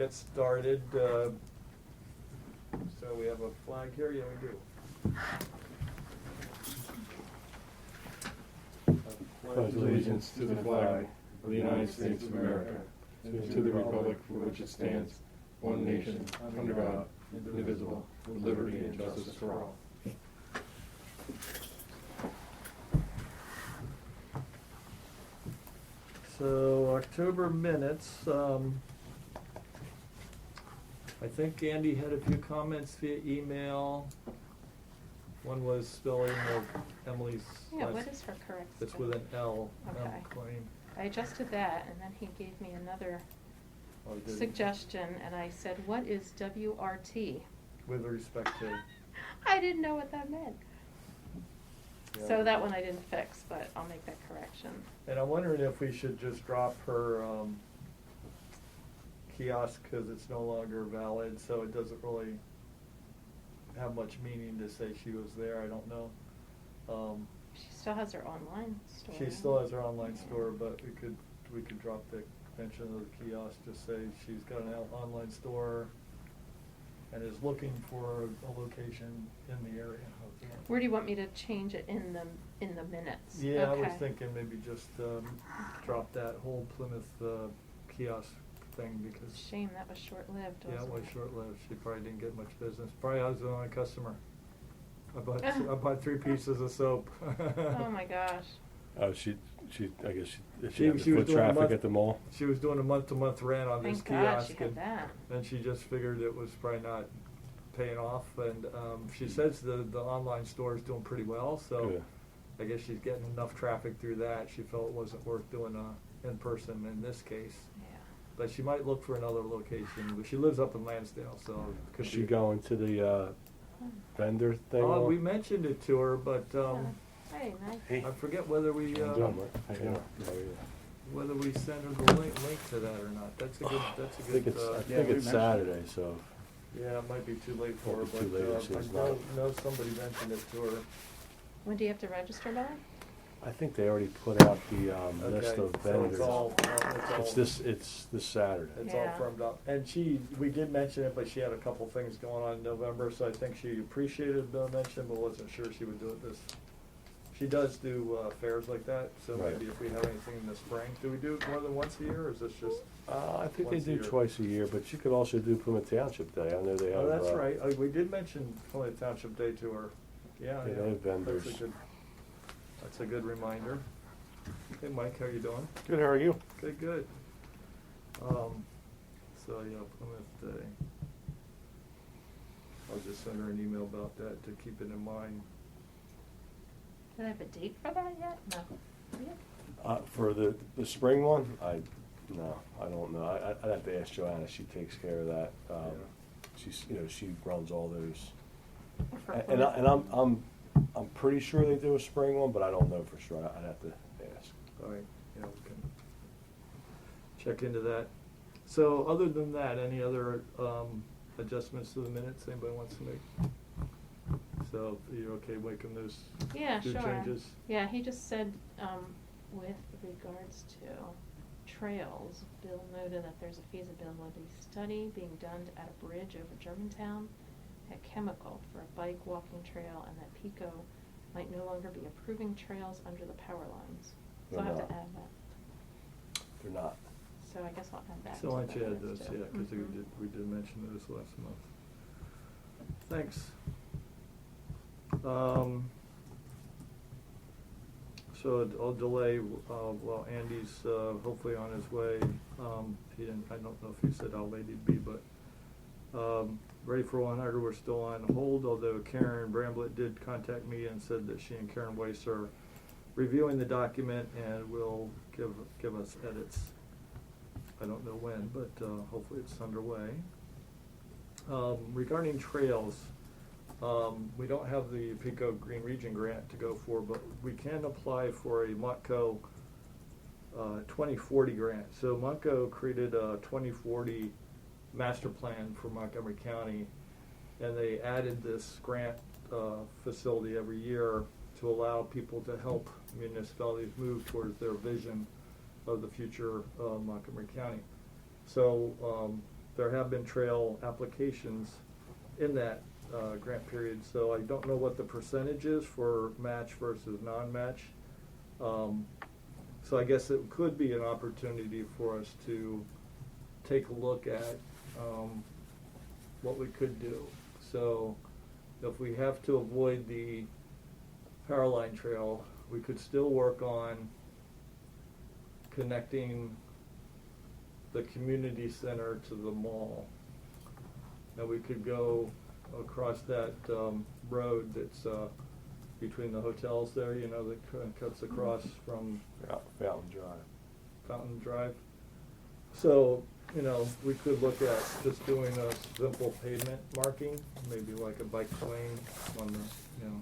get started. So we have a flag here. Yeah, we do. Pledge allegiance to the flag of the United States of America, and to the republic for which it stands, one nation, under God, indivisible, with liberty and justice for all. So October minutes. I think Andy had a few comments via email. One was spelling of Emily's. Yeah, what is her correct It's spelling? with an L. Okay. Claim. I adjusted that, and then he gave me another Oh, did he? suggestion, and I said, what is WRT? With respect to. I didn't know what that meant. Yeah. So that one I didn't fix, but I'll make that correction. And I'm wondering if we should just drop her kiosk because it's no longer valid, so it doesn't really have much meaning to say she was there. I don't know. She still has her online store. She still has her online store, but we could drop the mention of the kiosk. Just say she's got an online store and is looking for a location in the area. Where do you want me to change it in the minutes? Yeah, I Okay. was thinking maybe just drop that whole Plymouth kiosk thing because. Shame, that was short-lived, Yeah, it wasn't was it? short-lived. She probably didn't get much business. Probably I was the only customer. I bought 3 pieces of soap. Oh my gosh. Oh, she I guess She she had was the foot doing a traffic month- at the mall. She was doing a month-to-month rent on this Thank God kiosk. she had and that. then she just figured it was probably not paying off. And she says the online store is doing pretty well. So Good. I guess she's getting enough traffic through that. She felt it wasn't worth doing in person in this case. Yeah. But she might look for another location. But she lives up in Lansdale, so could Is she be- going to the vendor thing? Oh, we mentioned it to her, but Hey, nice. Hey. I forget whether we I'm done, right? Hey, yeah. Oh, yeah. whether we sent her the link to that or not. That's a good. I think it's yeah, we mentioned Saturday, so yeah, it might be too late for her, Might be but too late if she's I not. know somebody mentioned it to her. When do you have to register, Billy? I think they already put out the list Okay, of so vendors. it's all. It's this Saturday. It's Yeah. all firmed up, and we did mention it, but she had a couple things going on in November, so I think she appreciated the mention, but wasn't sure she would do it this. She does do fairs like that, so Right. maybe if we have anything in the spring, do we do it more than once a year, or is this just? I think they Once a do year. twice a year, but you could also do Plymouth Township Day. I know they have. Oh, that's right. We did mention Plymouth Township Day to her. Yeah, Yeah, they have vendors. That's a good reminder. Hey, Mike, how you doing? Good. How are you? Okay, good. So yeah, Plymouth Day. I'll just send her an email about that to keep it in mind. Do they have a date for that yet? No. Yeah. For the spring one, I don't know. I'd have to ask Joanna. She takes care of that. She runs all those. For And Plymouth? I'm pretty sure they do a spring one, but I don't know for sure. I'd have to ask. All right, yeah, we can check into that. So other than that, any other adjustments to the minutes anybody wants to make? So you're okay making those Yeah, two sure. changes? Yeah, he just said, with regards to trails, Bill noted that there's a feasibility study being done at a bridge over Germantown at Chemical for a bike walking trail, and that PICO might no longer be approving trails under the power lines. So I'll have They're to not. add that. They're not. So I guess I'll add that. So why to don't the you add minutes those, too. yeah, because Mhm. we did mention those last month. Thanks. So I'll delay while Andy's hopefully on his way. He didn't. I don't know if he said how late he'd be, but ready for 100. We're still on hold. Although Karen Bramblett did contact me and said that she and Karen Weiss are reviewing the document and will give us edits. I don't know when, but hopefully it's underway. Regarding trails, we don't have the PICO Green Region grant to go for, but we can apply for a MONTCO 2040 grant. So MONTCO created a 2040 master plan for Montgomery County, and they added this grant facility every year to allow people to help municipalities move towards their vision of the future of Montgomery County. So there have been trail applications in that grant period, so I don't know what the percentage is for match versus non-match. So I guess it could be an opportunity for us to take a look at what we could do. So if we have to avoid the power line trail, we could still work on connecting the community center to the mall. And we could go across that road that's between the hotels there, you know, that cuts across from Fountain Drive. Fountain Drive. So, you know, we could look at just doing a simple pavement marking, maybe like a bike lane on the, you know,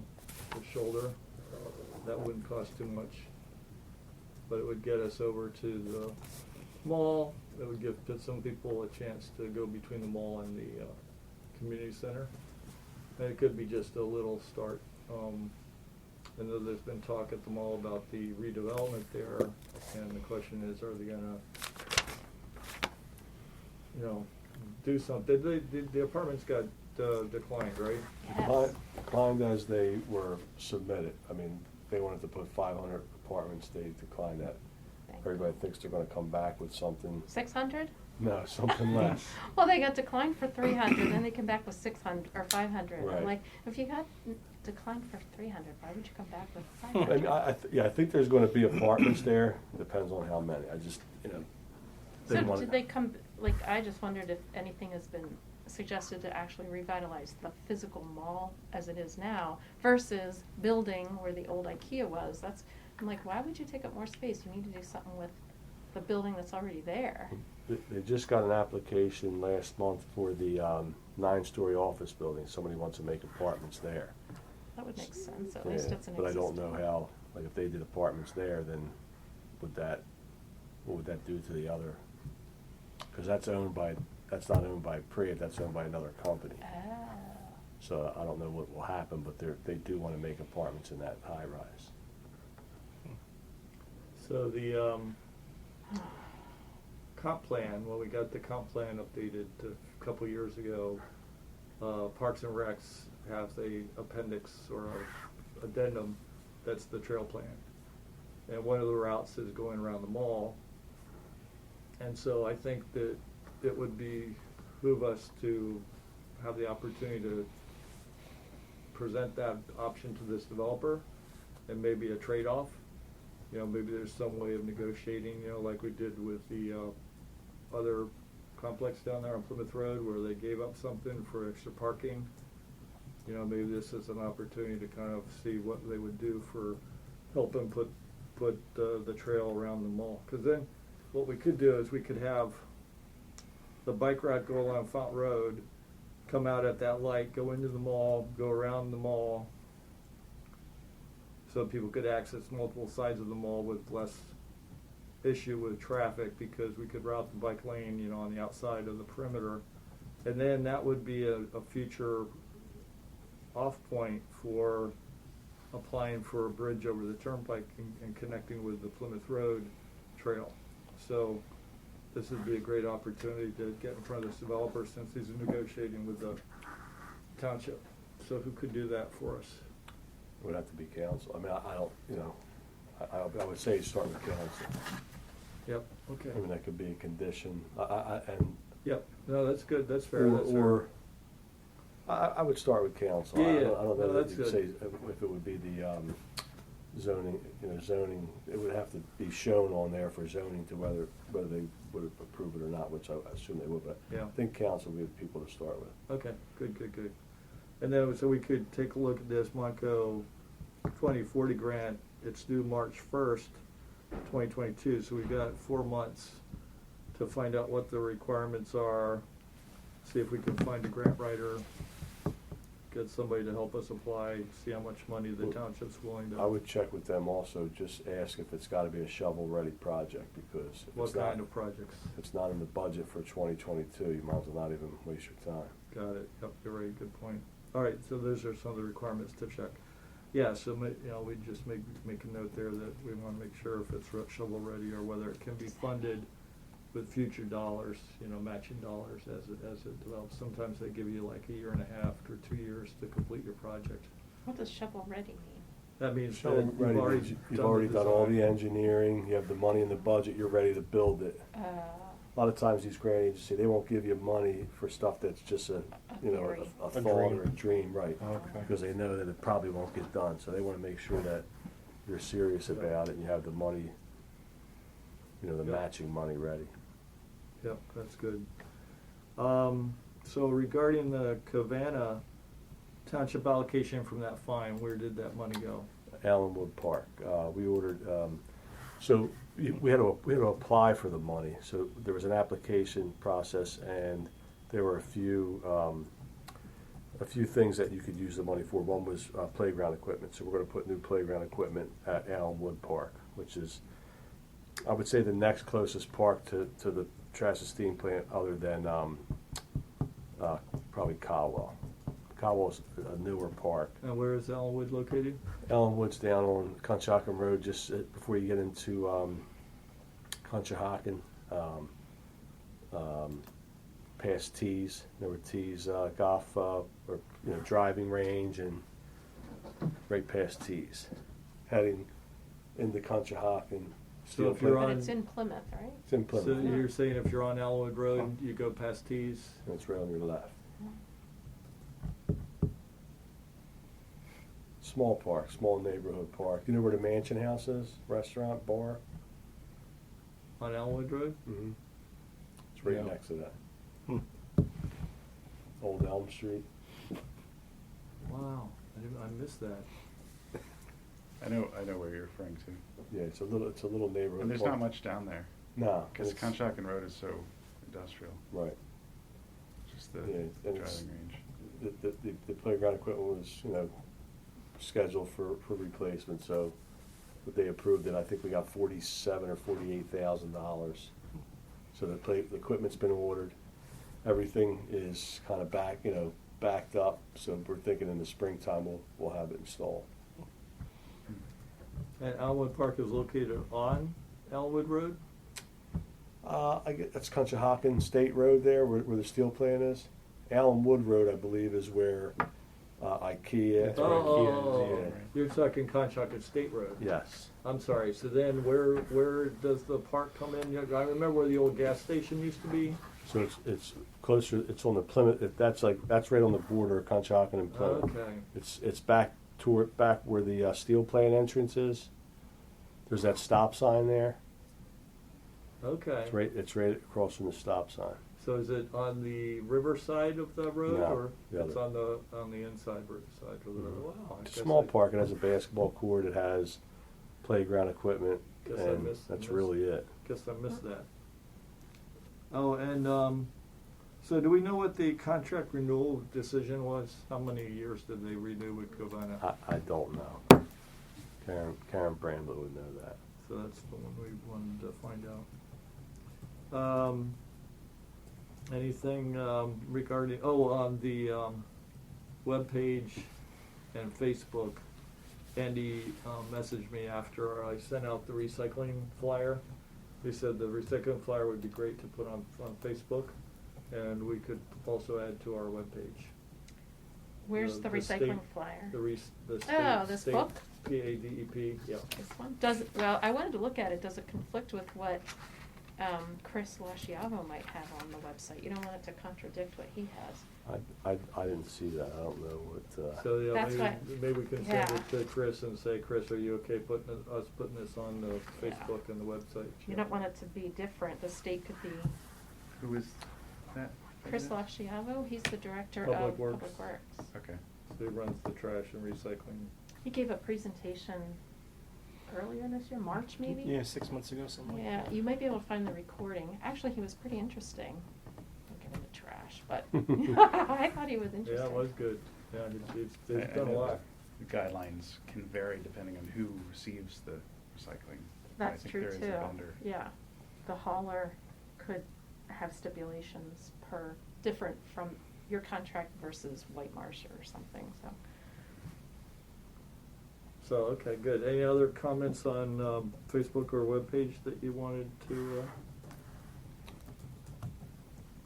the shoulder. That wouldn't cost too much, but it would get us over to the mall. It would give some people a chance to go between the mall and the community center. And it could be just a little start. I know there's been talk at the mall about the redevelopment there, and the question is, are they gonna, you know, do something? The apartments got declined, right? Yes. Declined as they were submitted. I mean, they wanted to put 500 apartments, they declined that. Everybody thinks they're gonna come back with something. 600? No, something less. Well, they got declined for 300, then they come back with 600 or 500. Right. I'm like, if you got declined for 300, why would you come back with I 500? mean, I think there's gonna be apartments there, depends on how many. I just, you know. So want- did they come, like, I just wondered if anything has been suggested to actually revitalize the physical mall as it is now versus building where the old IKEA was. I'm like, why would you take up more space? You need to do something with the building that's already there. They just got an application last month for the 9-story office building. Somebody wants to make apartments there. That would make sense, at Yeah, least it's an but I don't know existing- how, like if they did apartments there, then what would that do to the other? Because that's not owned by Priya, that's owned by another company. Ah. So I don't know what will happen, but they do want to make apartments in that high rise. So the comp plan, when we got the comp plan updated a couple years ago, Parks and Recs has a appendix or a addendum that's the trail plan. And one of the routes is going around the mall. And so I think that it would behoove us to have the opportunity to present that option to this developer and maybe a trade-off. You know, maybe there's some way of negotiating, you know, like we did with the other complex down there on Plymouth Road where they gave up something for extra parking. You know, maybe this is an opportunity to kind of see what they would do for helping put the trail around the mall. Because then what we could do is we could have the bike route go along Fountain Road, come out at that light, go into the mall, go around the mall, so people could access multiple sides of the mall with less issue with traffic, because we could route the bike lane, you know, on the outside of the perimeter. And then that would be a future off point for applying for a bridge over the turnpike and connecting with the Plymouth Road trail. So this would be a great opportunity to get in front of this developer since he's negotiating with the township. So who could do that for us? It would have to be council. I mean, I don't, you know, I would say start with council. Yep, okay. I mean, that could be a condition. And Yep, no, that's good, that's fair, that's fair. Or, I would start with council. Yeah, I yeah. don't know No, that that's you'd say good. if it would be the zoning, you know, zoning, it would have to be shown on there for zoning to whether they would approve it or not, which I assume they would, but Yeah. I think council would be the people to start with. Okay, good. And then, so we could take a look at this Monco 2040 grant. It's due March 1st, 2022, so we've got 4 months to find out what the requirements are, see if we can find a grant writer, get somebody to help us apply, see how much money the township's willing to. I would check with them also, just ask if it's gotta be a shovel-ready project, because if What it's not, kind of projects? if it's not in the budget for 2022, you might as well not even waste your time. Got it, yep, you're right, good point. All right, so those are some of the requirements to check. Yeah, so you know, we just make a note there that we wanna make sure if it's shovel ready or whether it can be funded with future dollars, matching dollars as it develops. Sometimes they give you like a year and a half or 2 years to complete your project. What does shovel-ready mean? That means that Shovel ready means you've already done all the engineering, you have the money in the budget, you're ready to build it. A lot of times these grant agencies, they won't give you money for stuff that's just a theory. a thought dream. or a dream, right? Okay. Because they know that it probably won't get done, so they want to make sure that you're serious about it and you have the money, the Yep. matching money ready. Yep, that's good. So regarding the Cavana township allocation from that fine, where did that money go? Allenwood Park, we ordered, so we had to apply for the money. So there was an application process, and there were a few things that you could use the money for. One was playground equipment. So we're going to put new playground equipment at Allenwood Park, which is, I would say, the next closest park to the trash and steam plant, other than probably Caldwell. Caldwell's a newer park. And where is Ellenwood located? Ellenwood's down on Conshohocken Road, just before you get into Conshohocken, past Tees. There were Tees golf or driving range, and right past Tees, heading into Conshohocken. So if you're But on, it's in Plymouth, right? It's in so Plymouth. you're saying if you're on Ellenwood Road, you go past Tees? And it's right on your left. Small park, small neighborhood park. You know where the Mansion House is? Restaurant, bar? On Ellenwood Road? Mm-hmm. It's right Yeah. next to that. Hmm. Old Elm Street. Wow, I missed that. I know where you're referring to. Yeah, it's a little neighborhood. And there's park. not much down there, No. because it's- Conshohocken Road is so industrial, Right. just the Yeah, and it's- driving range. The playground equipment was, scheduled for replacement, so, but they approved it. I think we got $47,000 or $48,000. So the equipment's been ordered. Everything is kind of backed up, so we're thinking in the springtime we'll have it installed. And Ellenwood Park is located on Ellenwood Road? That's Conshohocken State Road there, where the steel plant is. Allenwood Road, I believe, is where IKEA. That's where IKEA is, yeah. You're talking Conshohocken State Road? Yes. I'm sorry, so then where does the park come in? I remember where the old gas station used to be. So it's closer. It's on the Plymouth. That's right on the border of Conshohocken and Plymouth. Okay. It's back where the steel plant entrance is. There's that stop sign there. Okay. It's right across from the stop sign. So is it on the river side of the road, No, or the it's other. on the inside side of the road? Wow. I It's a guess small I- park. It has a basketball court. It has playground equipment, Guess I and missed- that's missed- really it. Guess I missed that. Oh, and so do we know what the contract renewal decision was? How many years did they renew with Cavana? I don't know. Karen Brandler would know that. So that's the one we wanted to find out. Anything regarding, on the webpage and Facebook, Andy messaged me after I sent out the recycling flyer. He said the recycling flyer would be great to put on Facebook, and we could also add to our webpage. Where's the The state- recycling flyer? The state. Oh, this state book? PADEP, yeah. This one? I wanted to look at it. Does it conflict with what Chris Lasciavo might have on the website? You don't want it to contradict what he has. I didn't see that. I don't know what. So, yeah, That's maybe we can send yeah. it to Chris and say, Chris, are you okay putting this on the Yeah. Facebook and the website? You don't want it to be different. The state could be Who is that? Chris Lasciavo. He's the director Public of Works. Public Works. Okay. So he runs the trash and recycling. He gave a presentation earlier this year, March maybe? Yeah, 6 months ago, something like Yeah, that. you might be able to find the recording. Actually, he was pretty interesting. Don't get into trash, but I thought he was interesting. Yeah, it was good. Yeah, he's I done a know lot. The guidelines can vary depending on who receives the recycling. That's I think true there is too. a vendor. Yeah, the hauler could have stipulations different from your contract versus White Marsh or something, so. So, okay, good. Any other comments on Facebook or webpage that you wanted to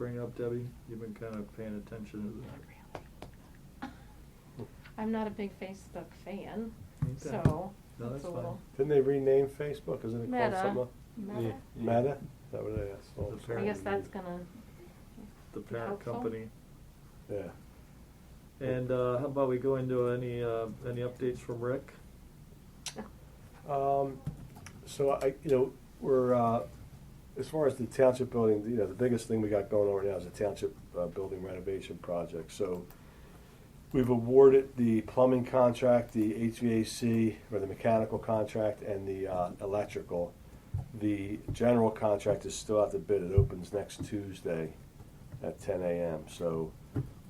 bring up, Debbie? You've been kind of paying attention to that. I'm not a big Facebook fan, Okay. so No, it's that's a fine. little Didn't they rename Facebook? Isn't it called Meta. something? Meta. Meta? Is that what it is? Oh, The I parent- guess that's gonna The be parent helpful. company. Yeah. And how about we go into any updates from Rick? So we're, as far as the township building, the biggest thing we got going on right now is the township building renovation project. So we've awarded the plumbing contract, the HVAC, or the mechanical contract, and the electrical. The general contract is still out to bid. It opens next Tuesday at 10 a.m. So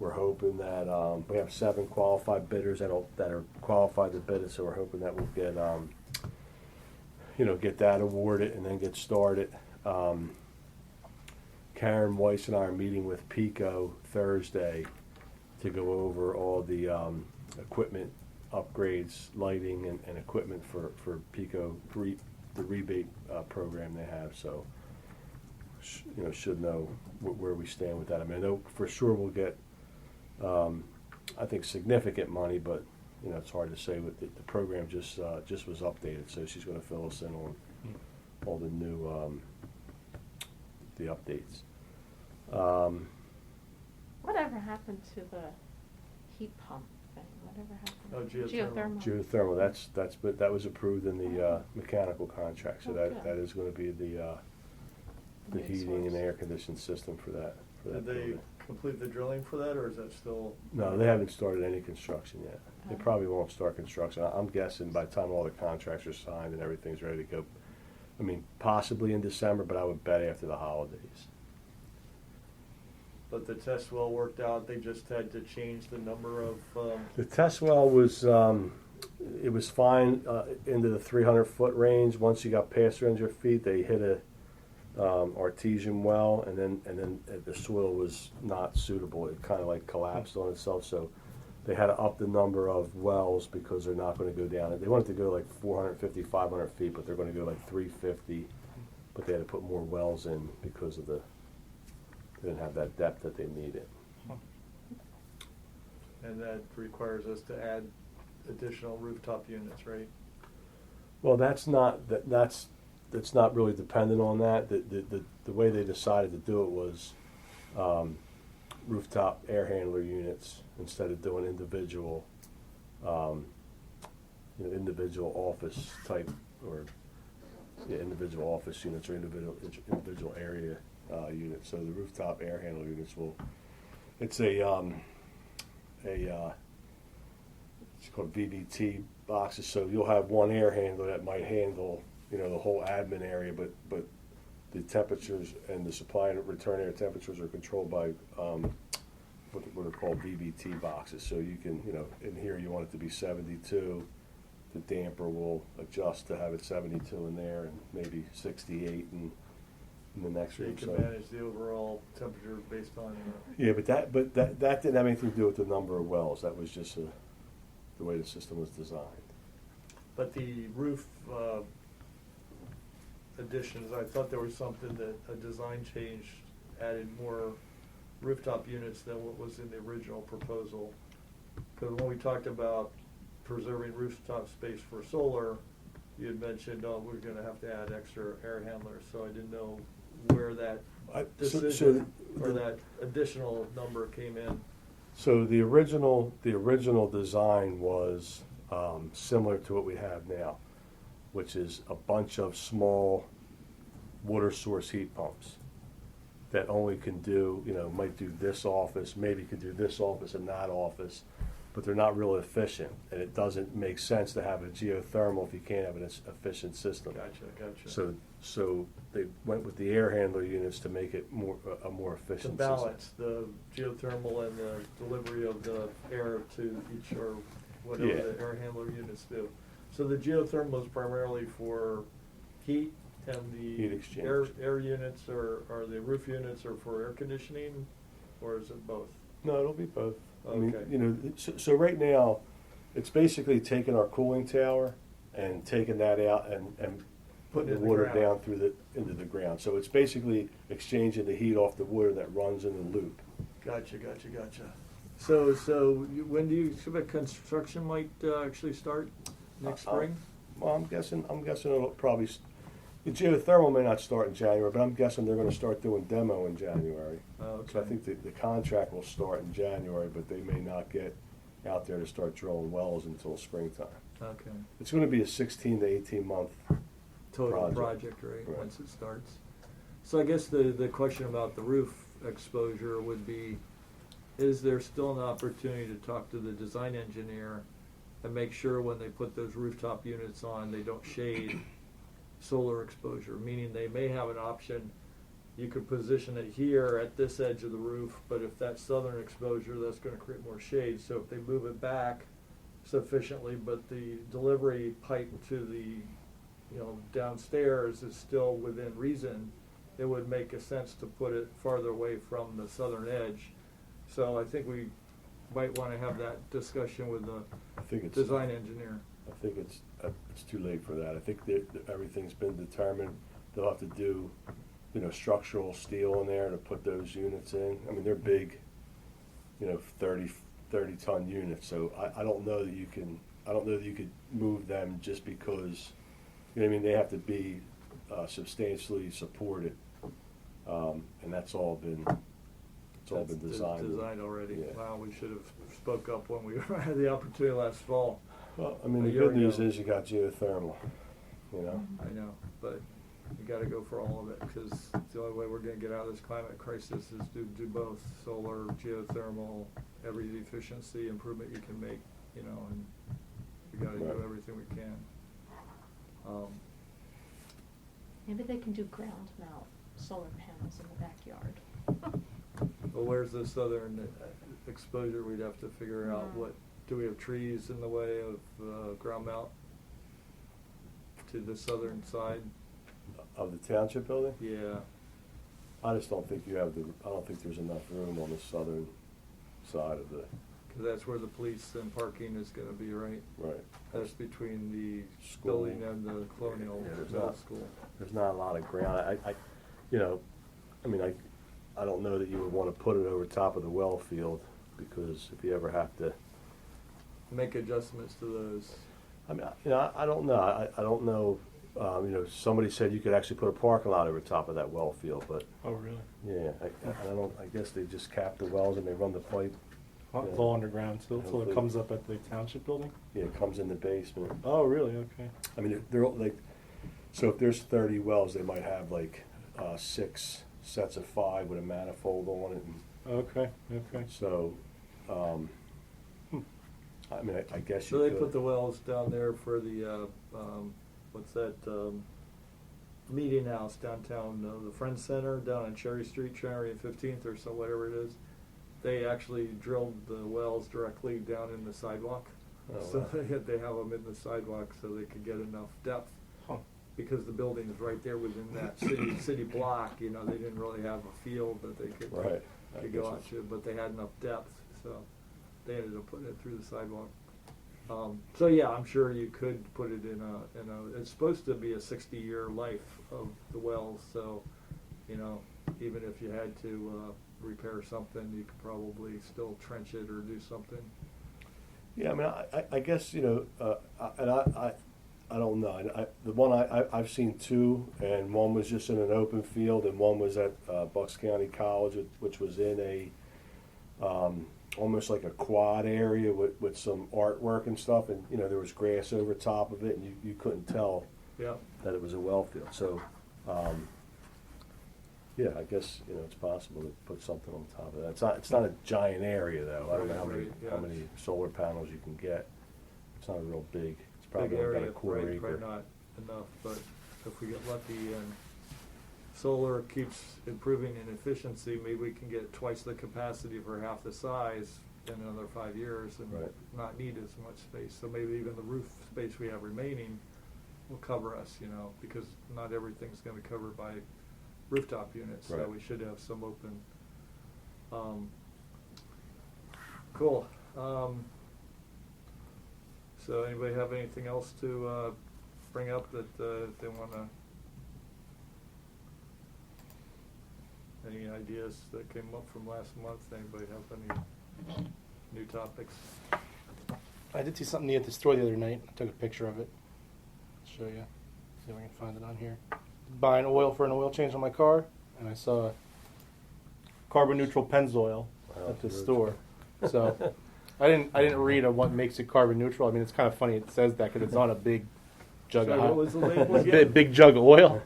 we're hoping that we have 7 qualified bidders that are qualified to bid it. So we're hoping that we'll get get that awarded and then get started. Karen Weiss and I are meeting with Pico Thursday to go over all the equipment upgrades, lighting, and equipment for Pico, the rebate program they have. So, should know where we stand with that. I mean, I know for sure we'll get, I think, significant money, but it's hard to say. With the program just was updated, so she's going to fill us in on all the new the updates. Whatever happened to the heat pump thing? Whatever happened? Oh, geothermal. Geothermal. That was approved in the mechanical contract, so Oh, that good. is going to be the New heating and source. air conditioned system for that. Did they building. complete the drilling for that, or is that still? No, they haven't started any construction yet. They Oh. probably won't start construction. I'm guessing by the time all the contracts are signed and everything's ready to go, I mean, possibly in December, but I would bet after the holidays. But the test well worked out, they just had to change the number of, The test well was, it was fine into the 300-foot range. Once you got past 300 feet, they hit a artesian well, and then the soil was not suitable. It kind of like collapsed on itself, so they had to up the number of wells because they're not going to go down. They wanted to go like 450, 500 feet, but they're going to go like 350. But they had to put more wells in because of they didn't have that depth that they needed. and that requires us to add additional rooftop units, right? Well, that's not really dependent on that. The way they decided to do it was rooftop air handler units instead of doing individual individual office type or individual office units or individual area units. So the rooftop air handler units it's called VVT boxes. So you'll have one air handler that might handle the whole admin area, but the temperatures and the supply and return air temperatures are controlled by what are called VVT boxes. So you can, in here you want it to be 72. The damper will adjust to have it 72 in there and maybe 68 in the next So you room. can manage the overall temperature based on, Yeah, but that didn't have anything to do with the number of wells. That was just the way the system was designed. but the roof additions, I thought there was something that a design change added more rooftop units than what was in the original proposal. Because when we talked about preserving rooftop space for solar, you had mentioned, we're gonna have to add extra air handlers, so I didn't know where that decision or that additional number came in. So the original design was similar to what we have now, which is a bunch of small water source heat pumps that only can do, might do this office, maybe could do this office and that office, but they're not real efficient, and it doesn't make sense to have a geothermal if you can't have an efficient system. Gotcha. So they went with the air handler units to make it a more To efficient system. balance the geothermal and the delivery of the air to each, or whatever Yeah. the air handler units do. So the geothermal is primarily for heat, and the Heat exchange. air units are the roof units are for air conditioning, or is it both? No, it'll be both. I mean, Okay. so right now, it's basically taking our cooling tower and taking that out and putting Into the the water ground. down into the ground. So it's basically exchanging the heat off the water that runs in the loop. Gotcha. So when do you expect construction might actually start? Next spring? Well, I'm guessing it'll probably, the geothermal may not start in January, but I'm guessing they're gonna start doing demo in January. Oh, So I okay. think the contract will start in January, but they may not get out there to start drilling wells until springtime. Okay. It's gonna be a 16 to 18 month. Total Project. project, right, Right. once it starts. So I guess the question about the roof exposure would be, is there still an opportunity to talk to the design engineer and make sure when they put those rooftop units on, they don't shade solar exposure? Meaning they may have an option, you could position it here at this edge of the roof, but if that southern exposure, that's gonna create more shade. So if they move it back sufficiently, but the delivery pipe to the, downstairs is still within reason, it would make a sense to put it farther away from the southern edge. So I think we might wanna have that discussion with the I think it's design engineer. I think it's too late for that. I think that everything's been determined. They'll have to do, structural steel in there to put those units in. I mean, they're big, 30 ton units. So I don't know that you could move them just because, they have to be substantially supported. And that's all been designed. Designed already. Yeah. Wow, we should have spoke up when we had the opportunity last fall. Well, I mean, A the year good news ago. is you got geothermal, I know, but we gotta go for all of it, because the only way we're gonna get out of this climate crisis is to do both, solar, geothermal, every efficiency improvement you can make, and we gotta do Right. everything we can. Maybe they can do ground mount solar panels in the backyard. Well, where's the southern exposure? We'd have to figure out do we have trees in the way of ground mount to the southern side? Of the township building? Yeah, I just don't think I don't think there's enough room on the southern side of the, because that's where the police and parking is gonna be, right? right. That's between the School. building and the Colonial Yeah, there's Middle not- School. There's not a lot of ground. I don't know that you would want to put it over top of the well field, because if you ever have to, Make adjustments to those. I mean, I don't know. I don't know, somebody said you could actually put a parking lot over top of that well field, but, Oh, really? yeah, I guess they just cap the wells and they run the pipe. Well, Yeah. it's all underground till it Hopefully. comes up at the township building? Yeah, it comes in the basement. Oh, really? Okay. I mean, they're all like, so if there's 30 wells, they might have like 6 sets of 5 with a manifold on it. And Okay, okay. so, I mean, I guess you So they could. put the wells down there for the, what's that, meeting house downtown, the Friends Center down on Cherry Street, Cherry and 15th or so, whatever it is. They actually drilled the wells directly down in the sidewalk. Oh, So wow. they have them in the sidewalk so they could get enough depth. Huh. Because the building is right there within that city block, they didn't really have a field that they could, Right. I could guess go out it's- to, but they had enough depth, so they ended up putting it through the sidewalk. So yeah, I'm sure you could put it in a, it's supposed to be a 60-year life of the wells, so, even if you had to, repair something, you could probably still trench it or do something. Yeah, I mean, I guess, and I don't know. The one I've seen 2, and one was just in an open field, and one was at Bucks County College, which was in a almost like a quad area with some artwork and stuff, and there was grass over top of it, and you couldn't tell Yeah, that it was a well field. So, yeah, I guess it's possible to put something on top of that. It's not a giant area though. I don't know Right, yeah. how many solar panels you can get. It's not a real big. It's big probably about area, a quarter right, acre. probably not enough, but if we get lucky and solar keeps improving in efficiency, maybe we can get twice the capacity for half the size in another 5 years and Right. not need as much space. So maybe even the roof space we have remaining will cover us, because not everything's gonna be covered by rooftop units, so Right. we should have some open. Cool. So anybody have anything else to bring up that they wanna Any ideas that came up from last month? Anybody have any new topics? I did see something neat at the store the other night. I took a picture of it. I'll show you. See if I can find it on here. Buying oil for an oil change on my car, and I saw carbon neutral Pennzoil Wow, at the good. store. So I didn't read on what makes it carbon neutral. I mean, it's kind of funny it says that because it's on a big jug Sorry, of what was the label a again? big jug of oil.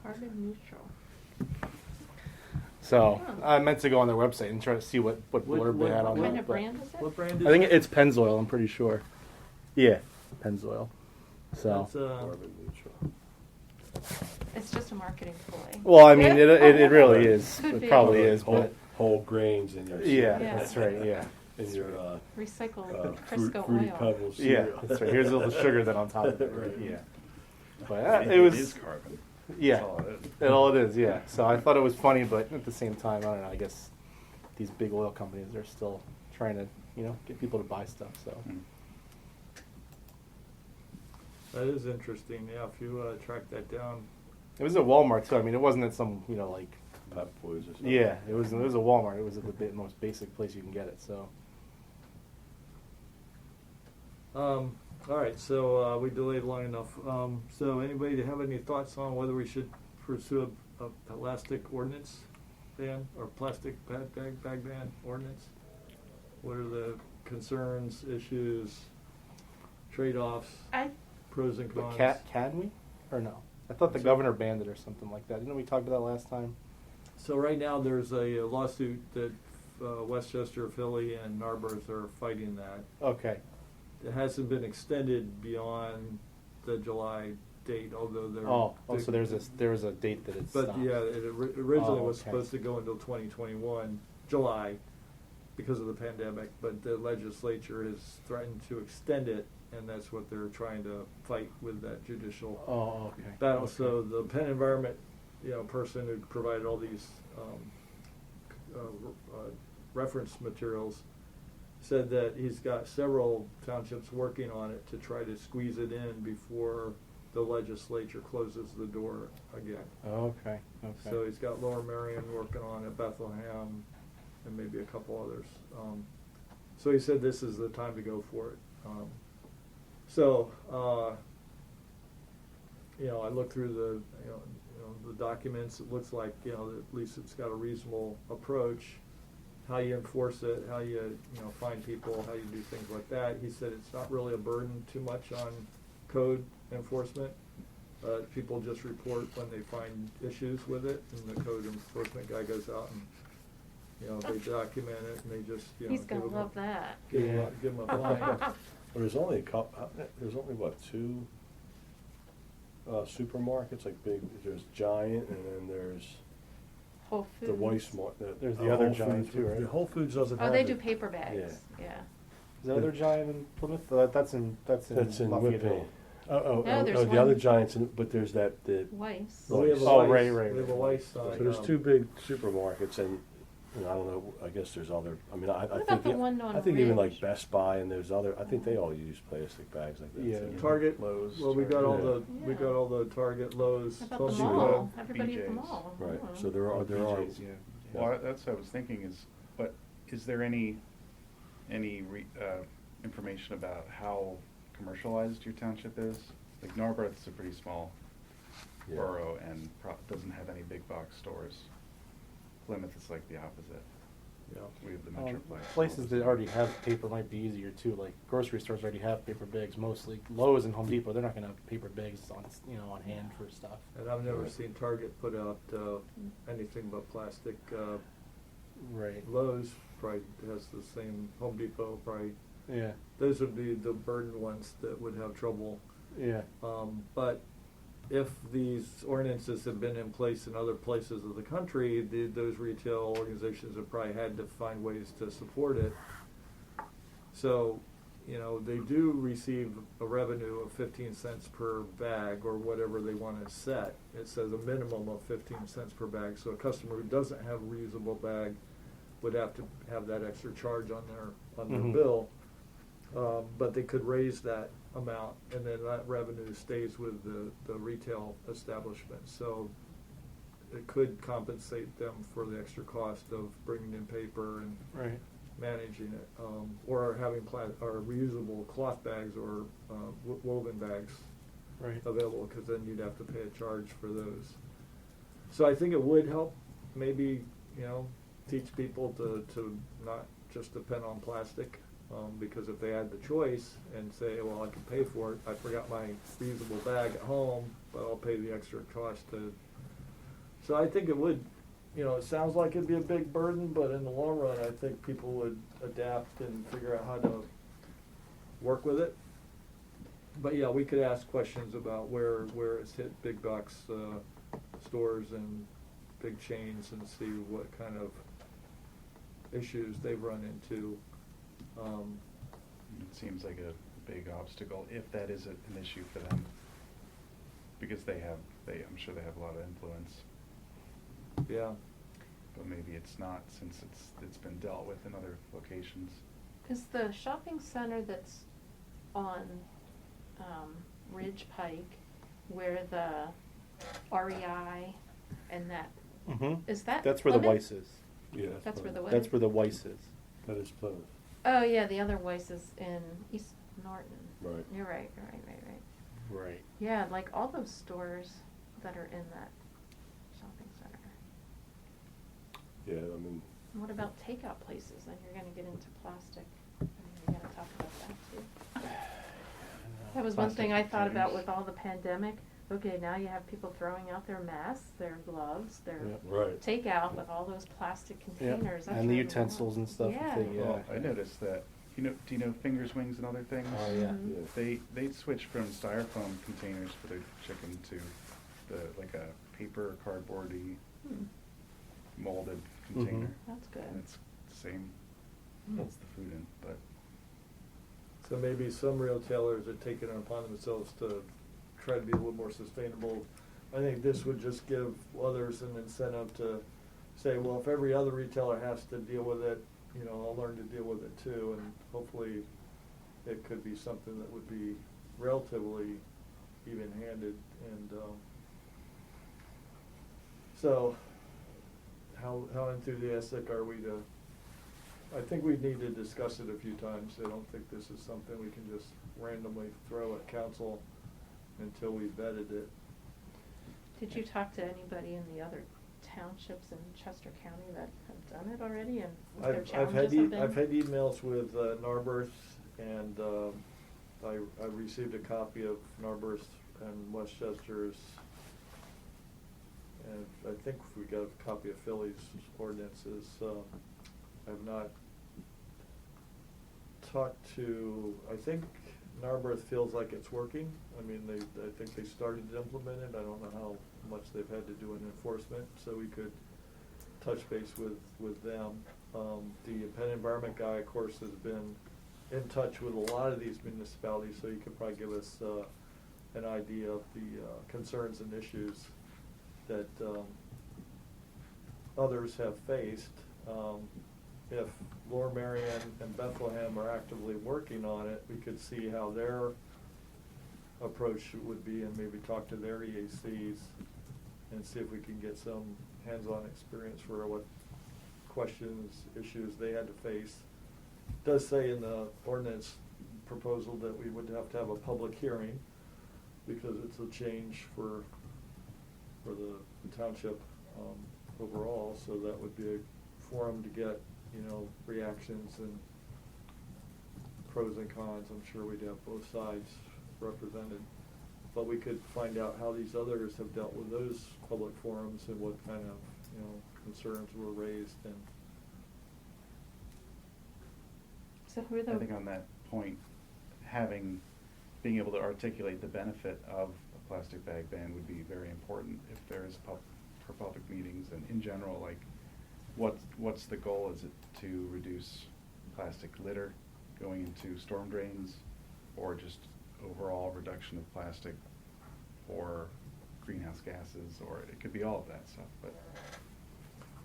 Carbon neutral. So Huh. I meant to go on their website and try to see what blurb they had on What it. kind of but brand is it? What brand is I think it? it's Pennzoil. I'm pretty sure. Yeah, Pennzoil. So. That's, Carbon neutral. It's just a marketing ploy. Well, I mean, it really is. Could It be. probably is, but Whole grains in your yeah, Yeah. that's right. Yeah, in your Recycled fruity Crisco oil. Pebbles yeah, cereal. that's right. Here's all the sugar then on top of it. Right? Right. Yeah, but It it is was carbon. yeah, That's all it is. all it is. Yeah. So I thought it was funny, but at the same time, I don't know. I guess these big oil companies are still trying to get people to buy stuff. So Mm. That is interesting. Yeah, if you track that down. it was at Walmart too. I mean, it wasn't at some like Pep Boys or something. yeah, it was a Walmart. It was at the most basic place you can get it. So. All right, so we delayed long enough. So anybody have any thoughts on whether we should pursue a plastic ordinance ban or plastic bag ban ordinance? What are the concerns, issues, trade-offs, I pros and But cons? can we or no? I thought the So- governor banned it or something like that. Didn't we talk about that last time? So right now, there's a lawsuit that Westchester, Philly, and Narberth are fighting that. Okay. It hasn't been extended beyond the July date, although there. So there's a date that it's. But stopped. yeah, it originally Oh, was okay. supposed to go until 2021, July, because of the pandemic, but the legislature has threatened to extend it, and that's what they're trying to fight with that judicial Oh, okay. battle. Okay. So the Penn Environment, person who provided all these reference materials said that he's got several townships working on it to try to squeeze it in before the legislature closes the door again. Okay. Okay. So he's got Lower Merion working on it, Bethlehem, and maybe a couple others. So he said this is the time to go for it. I looked through the documents. It looks like at least it's got a reasonable approach. How you enforce it, how you find people, how you do things like that. He said it's not really a burden too much on code enforcement. People just report when they find issues with it, and the code enforcement guy goes out and they document it, and they just He's gonna give 'em love that. give 'em a fine. Well, there's only a couple. There's only what, two supermarkets, like big. There's Giant, and then there's Whole Foods. the Weissmart. There's the other Whole Giant Foods. too, right? The Whole Foods doesn't Oh, have they it. do paper bags. Yeah. Is the other giant in Plymouth? That's in That's in Lafayette. Whippany. Oh, there's the other one. Giants, but there's the. Weiss. Well, we have a Oh, Weiss- right. We have a Weiss So sign. there's two big supermarkets, and I don't know. I guess there's other. I mean, I about think the one on I think even like Ridge? Best Buy and there's other. I think they all use plastic bags like that. Yeah. too. Target, Lowe's, well, we got all Target. the, we Yeah. got all the Target, Lowe's. How about Home the Depot. mall? Everybody at the BJ's. mall. Right. Oh. So there are. BJ's, yeah. Well, that's what I was thinking is, but is there any information about how commercialized your township is? Like Narberth is a pretty small Yeah. borough and doesn't have any big box stores. Plymouth is like the opposite. Yeah. We have the Metroplex. Places that already have paper might be easier too. Like grocery stores already have paper bags mostly. Lowe's and Home Depot, they're not going to have paper bags on hand for stuff. And I've never Right. seen Target put out anything but plastic. Right. Lowe's probably has the same. Home Depot probably. Yeah. Those would be the burdened ones that would have trouble. Yeah. But if these ordinances have been in place in other places of the country, those retail organizations have probably had to find ways to support it. So, they do receive a revenue of 15 cents per bag or whatever they want to set. It says a minimum of 15 cents per bag. So a customer who doesn't have a reusable bag would have to have that extra charge on their Mhm. bill. But they could raise that amount, and then that revenue stays with the retail establishment. So it could compensate them for the extra cost of bringing in paper and Right. managing it, or having or reusable cloth bags or woven bags Right. available, because then you'd have to pay a charge for those. So I think it would help, maybe, teach people to not just depend on plastic, because if they had the choice and say, well, I can pay for it, I forgot my reusable bag at home, but I'll pay the extra cost to. So I think it would, it sounds like it'd be a big burden, but in the long run, I think people would adapt and figure out how to work with it. But yeah, we could ask questions about where it's hit big box stores and big chains and see what kind of issues they've run into. It seems like a big obstacle, if that is an issue for them, because I'm sure they have a lot of influence, Yeah. but maybe it's not, since it's been dealt with in other locations. Because the shopping center that's on Ridge Pike, where the REI and that, Mm-hmm. is that That's where the Plymouth? Weiss is. Yeah. That's where the what? That's where the Weiss is. That is Plymouth. Oh, yeah, the other Weiss is in East Norton. Right. You're right. Right. Yeah, like all those stores that are in that shopping center. Yeah, I mean, What about takeout places? Then you're gonna get into plastic. I mean, we gotta talk about that too. That was one Plastic thing I thought about containers. with all the pandemic. Okay, now you have people throwing out their masks, their gloves, their Yep. right. takeout with all those plastic Yeah, containers. That's and the really utensils wrong. and stuff. Yeah. Well, I noticed that, do you know Fingers, Wings and Other Things? Oh, yeah. Mhm. They switched from styrofoam containers for their chicken to like a paper cardboardy Hmm, molded container. That's good. And it's the same, Hmm. puts the food in, but So maybe some retailers are taking it upon themselves to try to be a little more sustainable. I think this would just give others an incentive to say, well, if every other retailer has to deal with it, I'll learn to deal with it too, and hopefully it could be something that would be relatively even-handed, and, so how enthusiastic are we to, I think we need to discuss it a few times. I don't think this is something we can just randomly throw at council until we vetted it. Did you talk to anybody in the other townships in Chester County that have done it already and what their challenges have been? I've had emails with Narberth, and I received a copy of Narberth and Westchester's, and I think we got a copy of Philly's ordinances. I've not talked to, I think Narberth feels like it's working. I mean, I think they started to implement it. I don't know how much they've had to do in enforcement, so we could touch base with them. The Penn Environment guy, of course, has been in touch with a lot of these municipalities, so he could probably give us an idea of the concerns and issues that others have faced. If Lower Merion and Bethlehem are actively working on it, we could see how their approach would be, and maybe talk to their EACs and see if we can get some hands-on experience for what questions, issues they had to face. It does say in the ordinance proposal that we would have to have a public hearing, because it's a change for the township overall, so that would be a forum to get, reactions and pros and cons. I'm sure we'd have both sides represented. But we could find out how these others have dealt with those public forums and what kind of, concerns were raised, and So who are the? I think on that point, being able to articulate the benefit of a plastic bag ban would be very important if there is for public meetings, and in general, like, what's the goal? Is it to reduce plastic litter going into storm drains, or just overall reduction of plastic, or greenhouse gases, or it could be all of that stuff, but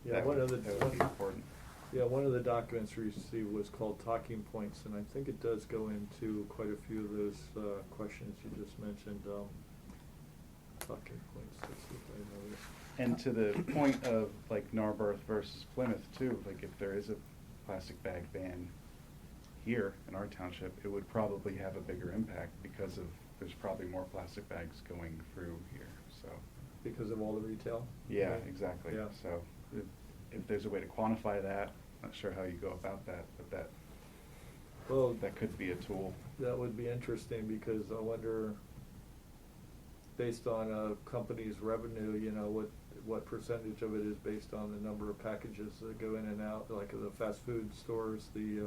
yeah, that one would of the be important. Yeah, one of the documents we received was called Talking Points, and I think it does go into quite a few of those questions you just mentioned. Talking Points, let's see if I know this. And to the point of like Narberth versus Plymouth too, like if there is a plastic bag ban here in our township, it would probably have a bigger impact because of, there's probably more plastic bags going through here, so. Because of all the retail? Yeah, Right. exactly. Yeah. So if there's a way to quantify that, not sure how you go about that, but Well, that could be a tool. that would be interesting, because I wonder, based on a company's revenue, you know, what percentage of it is based on the number of packages that go in and out, like the fast food stores, the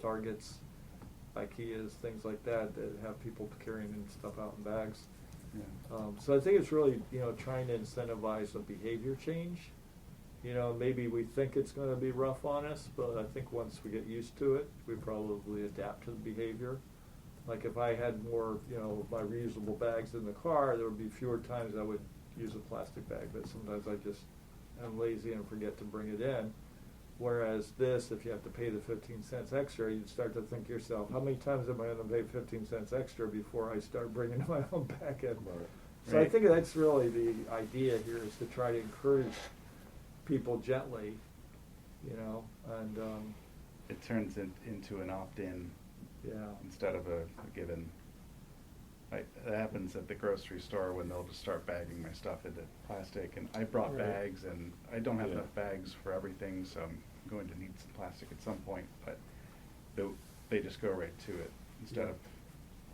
Targets, IKEAs, things like that have people carrying in stuff out in bags. Yeah. So I think it's really, you know, trying to incentivize a behavior change. You know, maybe we think it's going to be rough on us, but I think once we get used to it, we probably adapt to the behavior. Like if I had more, you know, my reusable bags in the car, there would be fewer times I would use a plastic bag, but sometimes I just am lazy and forget to bring it in. Whereas this, if you have to pay the 15 cents extra, you'd start to think to yourself, how many times am I going to pay 15 cents extra before I start bringing my own bag in? Right. So I Right. think that's really the idea here, is to try to encourage people gently, you know, and It turns into an opt-in yeah. instead of a given. Like, that happens at the grocery store when they'll just start bagging my stuff into plastic, and I brought Right. bags, and I don't have Yeah. enough bags for everything, so I'm going to need some plastic at some point, but they just go right to it instead Yeah. of,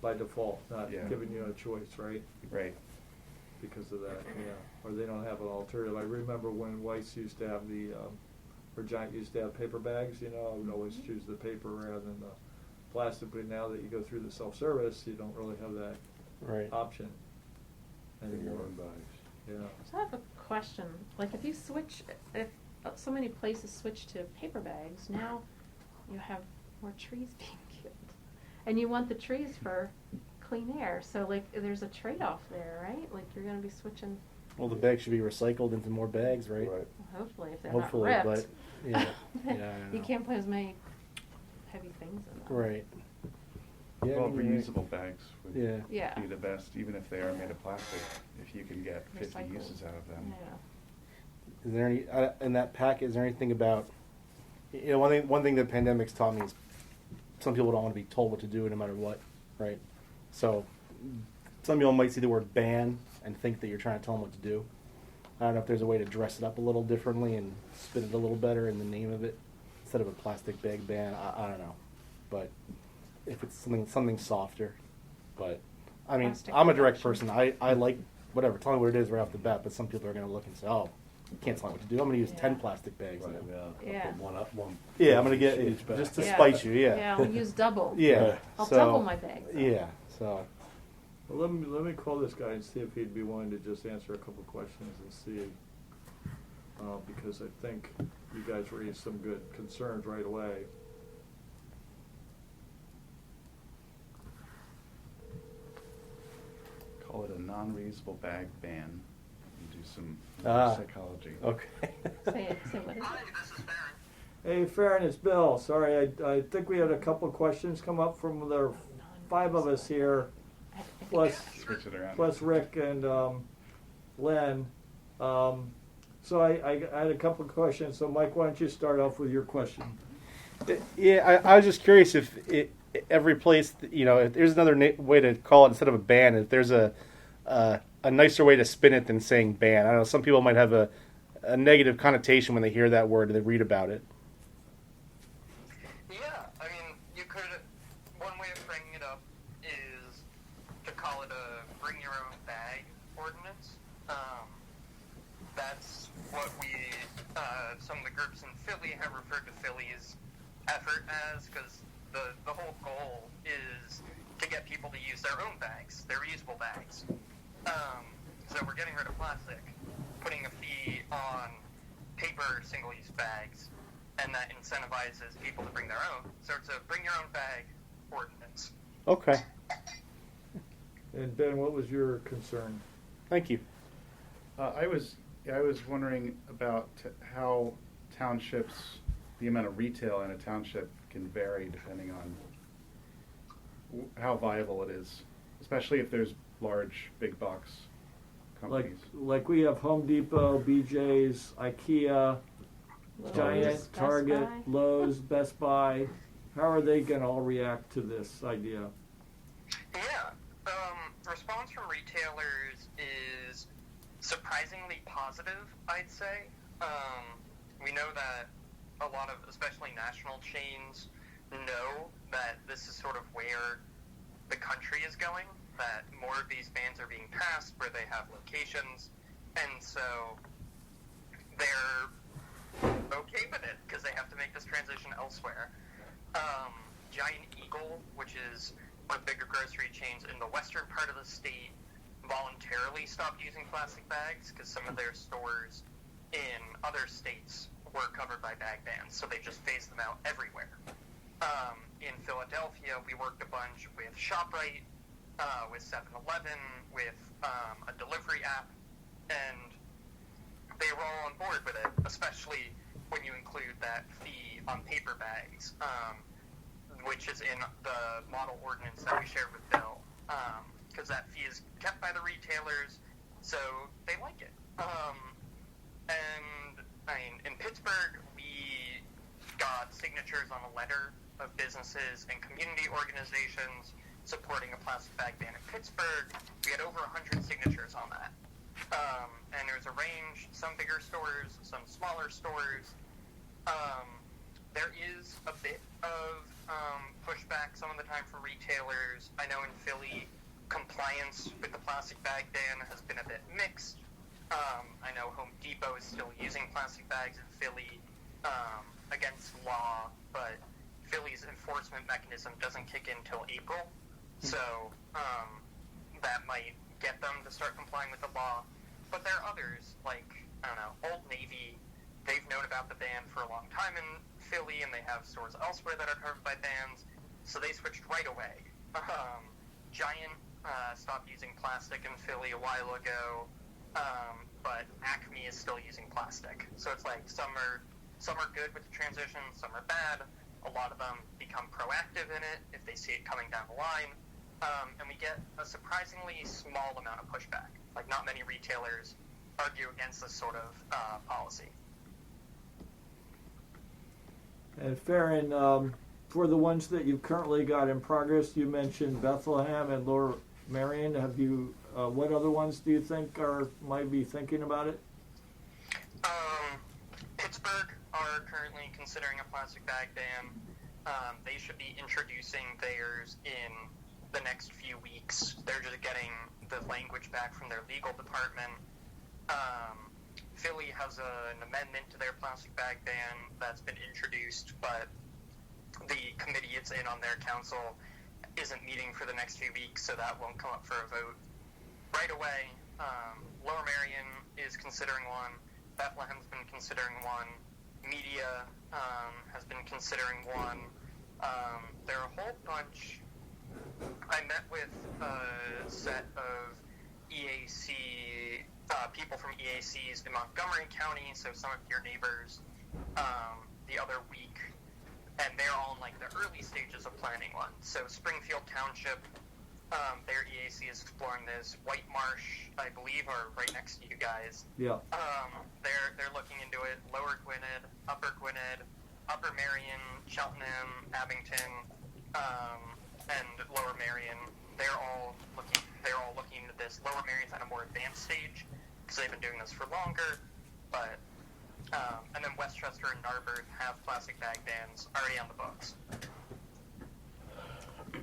By default, not Yeah. giving you a choice, right? right. Because of that, yeah. Or they don't have an alternative. I remember when Weiss used to have or Giant used to have paper bags, you know, I would always choose the paper rather than the plastic, but now that you go through the self-service, you don't really have that Right. option Bring your anymore. own bags. Yeah. So I have a question, like if so many places switch to paper bags, now you have more trees being killed. And you want the trees for clean air, so like there's a trade-off there, right? Like you're gonna be switching, Well, the bags should be recycled into more bags, right? Right. hopefully, if they're Hopefully, not ripped. but, yeah. Yeah, I You know. can't put as many heavy things in them. Right. Yeah, Well, I mean, reusable bags would Yeah. Yeah. be the best, even if they are made of plastic, if you can get 50 Recycled. uses out of them. Yeah. Is there any in that pack? Is there anything about, you know, one thing the pandemic's taught me is some people don't want to be told what to do no matter what, right? So some people might see the word ban and think that you're trying to tell them what to do. I don't know if there's a way to dress it up a little differently and spin it a little better in the name of it instead of a plastic bag ban. I don't know, but if it's something softer, but I mean, Plastic I'm a direct reduction. person. I like whatever. Tell me what it is right off the bat. But some people are going to look and say, "Oh, you can't tell me what to do. I'm going to use Yeah. 10 plastic bags." Right, now." yeah. I'll Yeah. put one up, one. Yeah, I'm going to get each bag. just to Yeah. spite you. Yeah. Yeah, I'll use double. Yeah. I'll so, double my bags. Yeah. So. Well, let me call this guy and see if he'd be willing to just answer a couple questions and see, because I think you guys raised some good concerns right away. Call it a non-reusable bag ban and do some Ah. psychology. Okay. Say what is Hi, it? this is Farron. Hey, Farron, it's Bill. Sorry, I think we had a couple questions come up from the 5 of us here, I think plus Switch it around. plus Rick and Len. So I had a couple of questions. So Mike, why don't you start off with your question? Yeah, I was just curious if every place, you know, if there's another way to call it instead of a ban, if there's a nicer way to spin it than saying ban. I don't know, some people might have a negative connotation when they hear that word or they read about it. Yeah, I mean, you could. One way of framing it up is to call it a bring your own bag ordinance. That's what some of the groups in Philly have referred to Philly's effort as, because the whole goal is to get people to use their own bags, their reusable bags. So we're getting rid of plastic, putting a fee on paper single-use bags, and that incentivizes people to bring their own. So it's a bring your own bag ordinance. Okay, And Ben, what was your concern? thank you. I was wondering about how townships, the amount of retail in a township can vary depending on how viable it is, especially if there's large big box companies. Like we have Home Depot, BJ's, IKEA, Lowe's, Giant, Best Target, Buy. Lowe's, Best Buy. How are they going to all react to this idea? Yeah. Response from retailers is surprisingly positive, I'd say. We know that a lot of, especially national chains, know that this is sort of where the country is going, that more of these bans are being passed where they have locations, and so they're okay with it because they have to make this transition elsewhere. Giant Eagle, which is one of the bigger grocery chains in the western part of the state, voluntarily stopped using plastic bags because some of their stores in other states were covered by bag bans, so they just phased them out everywhere. In Philadelphia, we worked a bunch with ShopRite, with 7-Eleven, with a delivery app, and they were all on board with it, especially when you include that fee on paper bags, which is in the model ordinance that we shared with Bill, because that fee is kept by the retailers, so they like it. And I mean, in Pittsburgh, we got signatures on a letter of businesses and community organizations supporting a plastic bag ban in Pittsburgh. We had over 100 signatures on that. And there's a range, some bigger stores, some smaller stores. There is a bit of pushback some of the time from retailers. I know in Philly, compliance with the plastic bag ban has been a bit mixed. I know Home Depot is still using plastic bags in Philly against law, but Philly's enforcement mechanism doesn't kick in until April. So that might get them to start complying with the law. But there are others, like, I don't know, Old Navy. They've known about the ban for a long time in Philly, and they have stores elsewhere that are covered by bans, so they switched right away. Giant stopped using plastic in Philly a while ago, but Acme is still using plastic. So it's like some are good with the transition, some are bad. A lot of them become proactive in it if they see it coming down the line. And we get a surprisingly small amount of pushback. Like, not many retailers argue against this sort of policy. And Farron, for the ones that you've currently got in progress, you mentioned Bethlehem and Lower Marion. Have you? What other ones do you think might be thinking about it? Pittsburgh are currently considering a plastic bag ban. They should be introducing theirs in the next few weeks. They're just getting the language back from their legal department. Philly has an amendment to their plastic bag ban that's been introduced, but the committee it's in on their council isn't meeting for the next few weeks, so that won't come up for a vote right away. Lower Marion is considering one. Bethlehem's been considering one. Media has been considering one. There are a whole bunch. I met with a set of EAC people from EACs in Montgomery County, so some of your neighbors, the other week, and they're all in like the early stages of planning one. So Springfield Township, their EAC is exploring this. White Marsh, I believe, are right next to you guys. Yeah. They're looking into it. Lower Gwynedd, Upper Gwynedd, Upper Marion, Cheltenham, Abington, and Lower Marion. They're all looking into this. Lower Marion's at a more advanced stage because they've been doing this for longer. But and then Westchester and Narberth have plastic bag bans already on the books.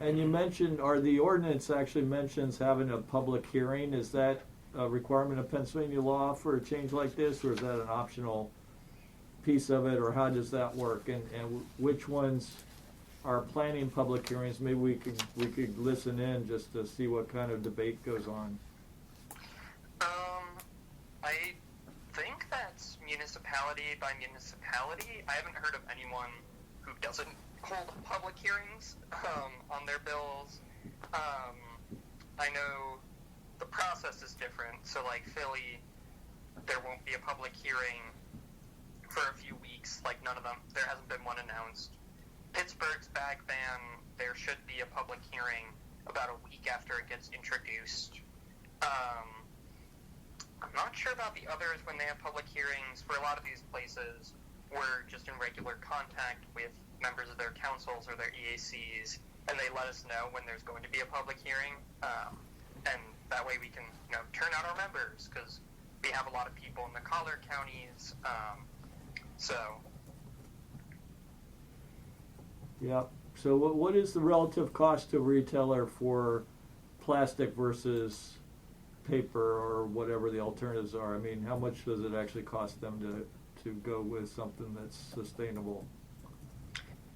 And you mentioned, or the ordinance actually mentions having a public hearing. Is that a requirement of Pennsylvania law for a change like this, or is that an optional piece of it, or how does that work? And which ones are planning public hearings? Maybe we could listen in just to see what kind of debate goes on. I think that's municipality by municipality. I haven't heard of anyone who doesn't hold public hearings on their bills. I know the process is different. So like Philly, there won't be a public hearing for a few weeks. Like none of them. There hasn't been one announced. Pittsburgh's bag ban, there should be a public hearing about a week after it gets introduced. I'm not sure about the others when they have public hearings. For a lot of these places, we're just in regular contact with members of their councils or their EACs, and they let us know when there's going to be a public hearing, and that way we can, turn out our members, because we have a lot of people in the collar counties, so. Yeah. So what is the relative cost to a retailer for plastic versus paper or whatever the alternatives are? I mean, how much does it actually cost them to go with something that's sustainable?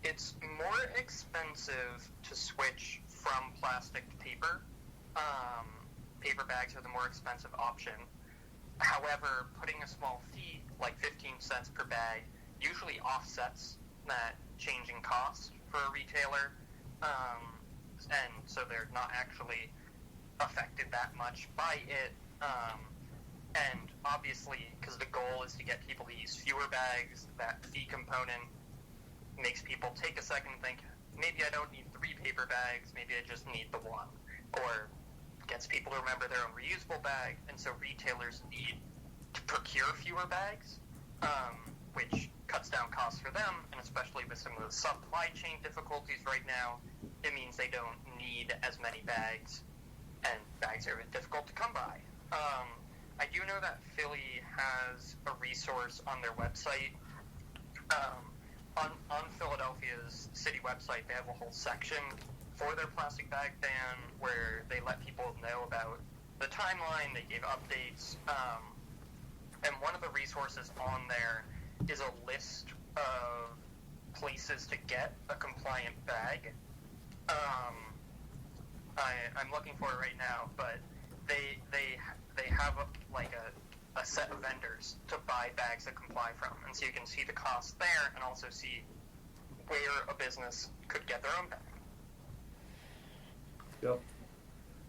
It's more expensive to switch from plastic to paper. Paper bags are the more expensive option. However, putting a small fee, like 15 cents per bag, usually offsets that change in cost for a retailer. And so they're not actually affected that much by it. And obviously, because the goal is to get people to use fewer bags, that fee component makes people take a second and think, maybe I don't need 3 paper bags, maybe I just need the one. Or gets people to remember their own reusable bag, and so retailers need to procure fewer bags, which cuts down costs for them, and especially with some of the supply chain difficulties right now, it means they don't need as many bags, and bags are difficult to come by. I do know that Philly has a resource on their website. On Philadelphia's city website, they have a whole section for their plastic bag ban where they let people know about the timeline, they gave updates, and one of the resources on there is a list of places to get a compliant bag. I'm looking for it right now, but they have a set of vendors to buy bags that comply from, and so you can see the cost there and also see where a business could get their own bag. Yep.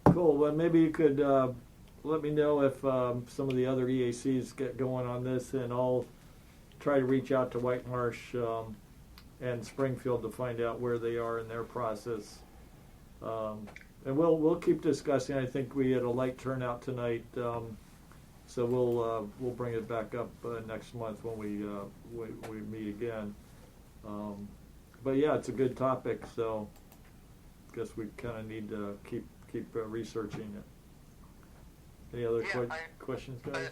Cool. Well, maybe you could let me know if some of the other EACs get going on this, and I'll try to reach out to White Marsh and Springfield to find out where they are in their process. And we'll keep discussing. I think we had a light turnout tonight, so we'll bring it back up next month when we meet again. But yeah, it's a good topic, so I guess we kind of need to keep researching it. Any other questions, guys?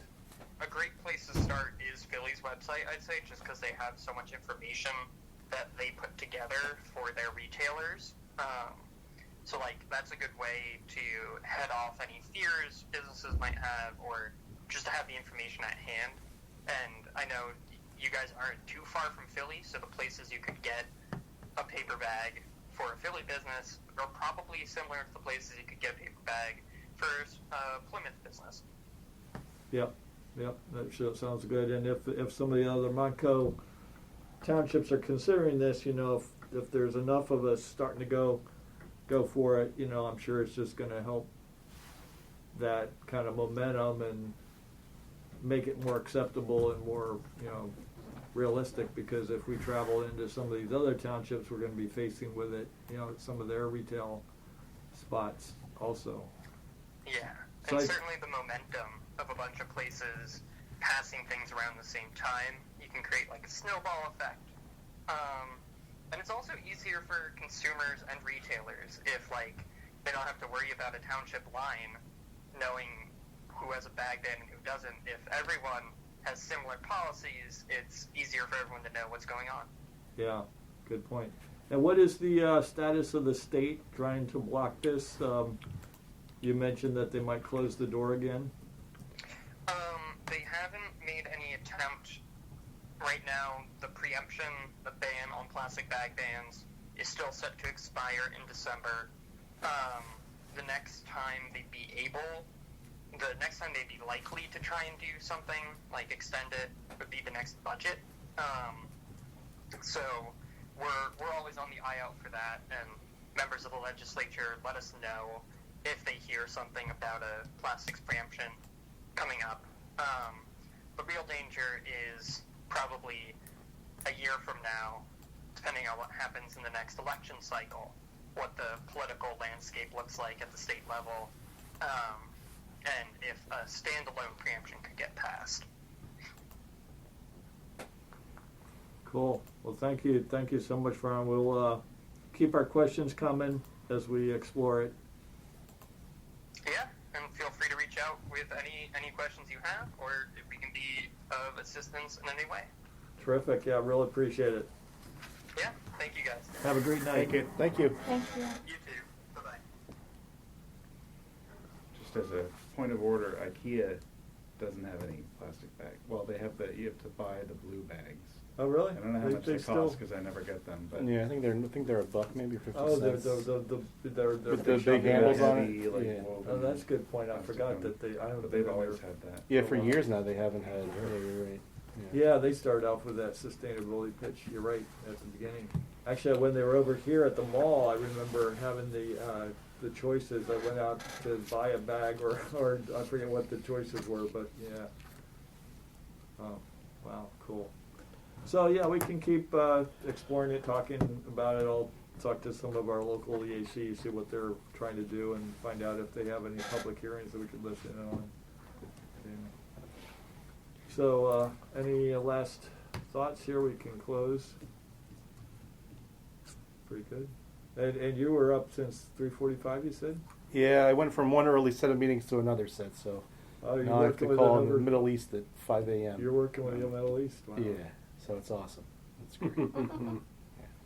A great place to start is Philly's website, I'd say, just because they have so much information that they put together for their retailers. So, that's a good way to head off any fears businesses might have, or just to have the information at hand. And I know you guys aren't too far from Philly, so the places you could get a paper bag for a Philly business are probably similar to the places you could get a paper bag for a Plymouth business. Yep, that sure sounds good. And if some of the other Montco townships are considering this, if there's enough of us starting to go for it, I'm sure it's just going to help that kind of momentum and make it more acceptable and more, realistic, because if we travel into some of these other townships, we're going to be facing with it, at some of their retail spots also. Yeah, So and certainly the momentum of a bunch of places passing things around the same time, you can create a snowball effect. And it's also easier for consumers and retailers if they don't have to worry about a township line knowing who has a bag ban and who doesn't. If everyone has similar policies, it's easier for everyone to know what's going on. Yeah, good point. And what is the status of the state trying to block this? You mentioned that they might close the door again. They haven't made any attempt right now. The preemption, the ban on plastic bag bans, is still set to expire in December. The next time they'd be likely to try and do something extend it would be the next budget. So we're always on the eye out for that, and members of the legislature let us know if they hear something about a plastics preemption coming up. The real danger is probably a year from now, depending on what happens in the next election cycle, what the political landscape looks like at the state level. and if a standalone preemption could get passed. Cool. Well, thank you so much, Ron. We'll keep our questions coming as we explore it. Yeah, and feel free to reach out with any questions you have, or if we can be of assistance in any way. Terrific. Yeah, really appreciate it. Yeah, thank you guys. Have a great night. Thank you. Thank you. Thank you. You too. Bye-bye. Just as a point of order, IKEA doesn't have any plastic bag. Well, they have you have to buy the blue bags. Oh, really? I don't know how much they still- cost because I never get them, but. Yeah, I think they're $1 maybe, or 50 Oh, cents. they're With the big handles on it? heavy, like, Yeah. woven Oh, that's a good point. I plastic forgot on that them. I don't But think they've I've always ever- had that. Yeah, Oh, for wow. years now they haven't had. Yeah, you're right. Yeah, they started off with that sustainability pitch. You're right at the beginning. Actually, when they were over here at the mall, I remember having the choices. I went out to buy a bag, or I forget what the choices were, but yeah. Oh, wow, cool. So yeah, we can keep exploring it, talking about it. I'll talk to some of our local EACs, see what they're trying to do, and find out if they have any public hearings that we could listen in on. So, any last thoughts here? We can close. Pretty good. And you were up since 3:45, you said? Yeah, I went from one early set of meetings to another set, so Oh, you're now I have to working with call in another- the Middle East at 5 a.m. You're working with the Middle East? Wow. Yeah, so it's awesome. It's great. Yeah.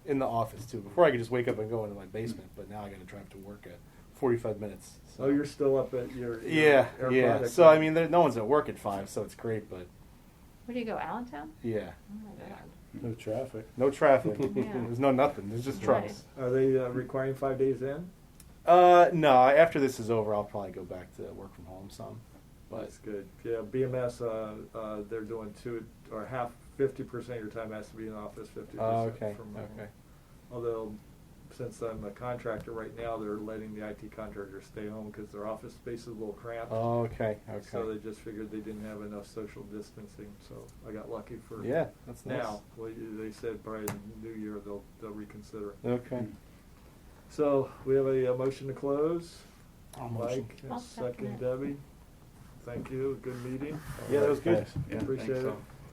In the office too. Before I could just wake up and go into my basement, but now I got to drive to work at 45 minutes. So. Oh, you're still up at your Yeah, Air yeah. Product. So I mean, no one's at work at 5, so it's great. But Where do you go, Allentown? yeah, Oh my God. No traffic. no traffic. Yeah. There's no nothing. There's just Right. trucks. Are they requiring 5 days in? No. After this is over, I'll probably go back to work from home some. But That's good. Yeah, BMS, they're doing 2 or half, 50% of your time has to be in the office, 50% okay, from home. okay. Although, since I'm a contractor right now, they're letting the IT contractors stay home because their office space is a little cramped. Okay, So they okay. just figured they didn't have enough social distancing. So I got lucky for Yeah, that's nice. now. Well, they said probably in the new year they'll reconsider. Okay. So we have a motion to close. I'll motion. Mike, I'll second second it. Debbie. Thank you. Good meeting. Yeah, that was good. Thanks. Yeah, Appreciate thanks it. all.